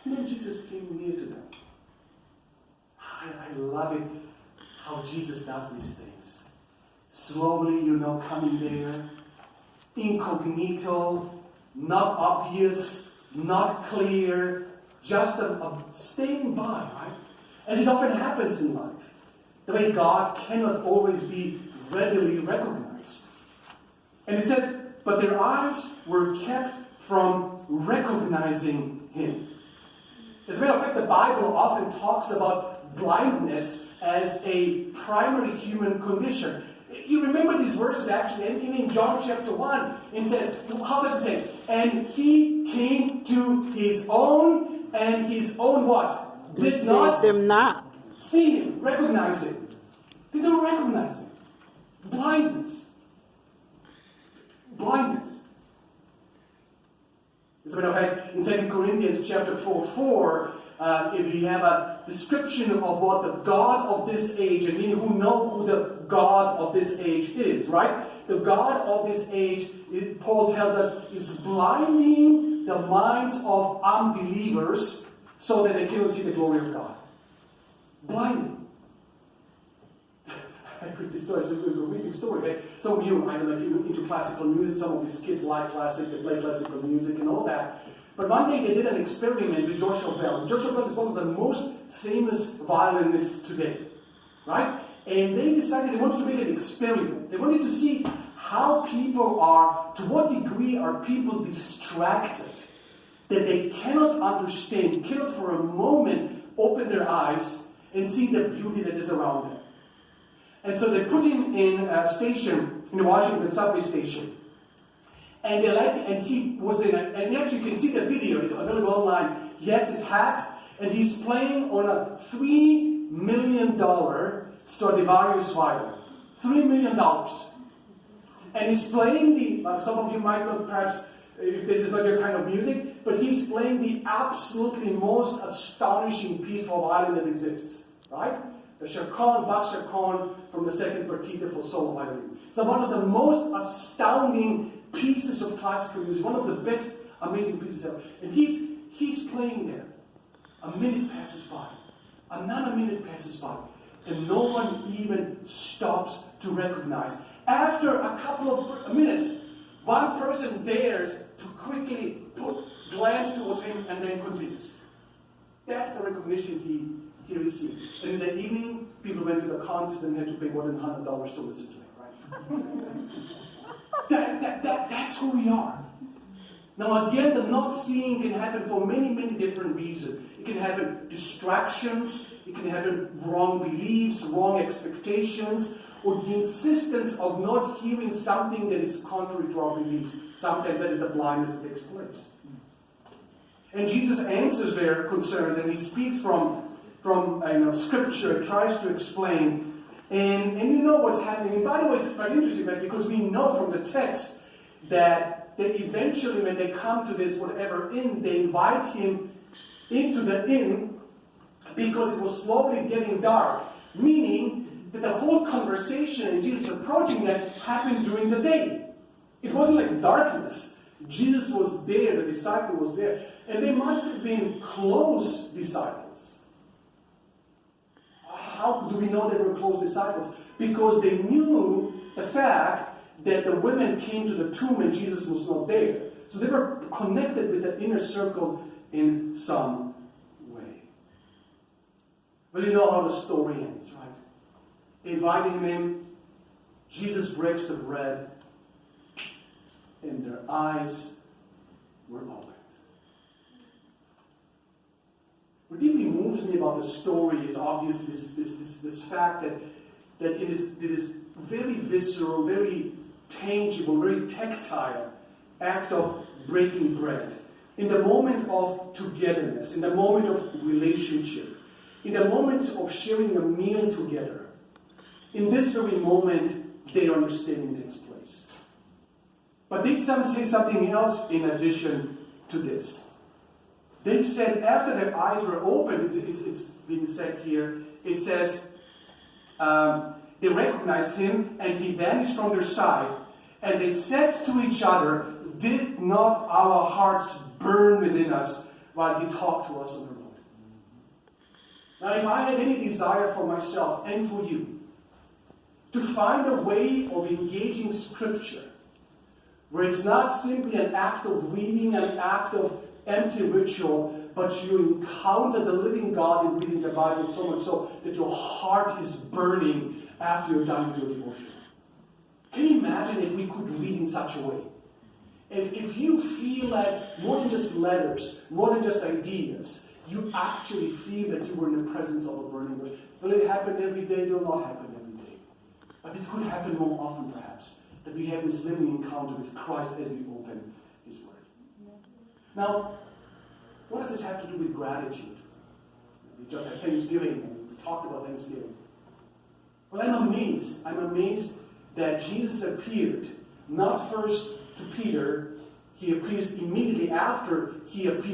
And then Jesus came near to them. I love it how Jesus does these things. Slowly, coming there, incognito, not obvious, not clear, just a staying by, right? As it often happens in life. The way God cannot always be readily recognized. And it says, but their eyes were kept from recognizing Him. As a matter of fact, the Bible often talks about blindness as a primary human condition. You remember these verses actually in John chapter 1. It says, how does it say? And He came to His own, and His own what? Did not them not see Him, recognize Him. They don't recognize Him. Blindness. Blindness. As a matter of fact, in 2 Corinthians chapter 4, if we have a description of what the God of this age, and we who know who the God of this age is, right? The God of this age, Paul tells us, is blinding the minds of unbelievers so that they cannot see the glory of God. Blinding. I heard this story. It's an amazing story. Right? Some of you, I don't know if you're into classical music, some of these kids like classic, they play classical music and all that. But one day they did an experiment with Joshua Bell. Joshua Bell is one of the most famous violinists today. Right? And they decided they wanted to make an experiment. They wanted to see how people are, to what degree are people distracted that they cannot understand, cannot for a moment open their eyes and see the beauty that is around them. And so they put him in a station, in the Washington subway station. And he was in and actually you can see the video, it's available online. He has this hat, and he's playing on a $3 million Stradivarius violin. $3 million. And he's playing some of you might not perhaps, if this is not your kind of music, but he's playing the absolutely most astonishing piece for violin that exists. Right? The Chaconne, Bach Chaconne from the second partita for solo violin. It's one of the most astounding pieces of classical music, one of the best, amazing pieces ever. And he's playing there. A minute passes by. Another minute passes by. And no one even stops to recognize. After a couple of minutes, one person dares to quickly glance towards him and then continues. That's the recognition he received. And in the evening, people went to the concert and had to pay more than $100 to listen to him, right? That's who we are. Now again, the not seeing can happen for many, many different reasons. It can happen distractions, it can happen wrong beliefs, wrong expectations, or the insistence of not hearing something that is contrary to our beliefs. Sometimes that is the blindness that takes place. And Jesus answers their concerns, and he speaks from Scripture, tries to explain, and you know what's happening. And by the way, it's quite interesting, right? Because we know from the text that eventually when they come to this whatever inn, they invite him into the inn because it was slowly getting dark, meaning that the whole conversation and Jesus approaching them happened during the day. It wasn't like darkness. Jesus was there, the disciple was there, and they must have been close disciples. How do we know they were close disciples? Because they knew the fact that the women came to the tomb and Jesus was not there. So they were connected with the inner circle in some way. Well, you know how the story ends, right? They invite him in. Jesus breaks the bread. And their eyes were opened. What deeply moves me about the story is obviously this fact that it is very visceral, very tangible, very tactile act of breaking bread. In the moment of togetherness, in the moment of relationship, in the moment of sharing a meal together, in this very moment, their understanding takes place. But they say something else in addition to this. They said after their eyes were opened, it's being said here, it says, they recognized him and he vanished from their sight. And they said to each other, did not our hearts burn within us while He talked to us on the road. Now, if I had any desire for myself and for you to find a way of engaging Scripture where it's not simply an act of reading, an act of empty ritual, but you encounter the living God in reading the Bible so much so that your heart is burning after you're done with your devotion. Can you imagine if we could read in such a way? If you feel that more than just letters, more than just ideas, you actually feel that you were in the presence of a burning bush. Will it happen every day? It will not happen every day. But it could happen more often, perhaps, that we have this living encounter with Christ as we open His Word. Now, what does this have to do with gratitude? We just had Thanksgiving, and we talked about Thanksgiving. Well, I'm amazed that Jesus appeared, not first to Peter, He appears immediately after He appears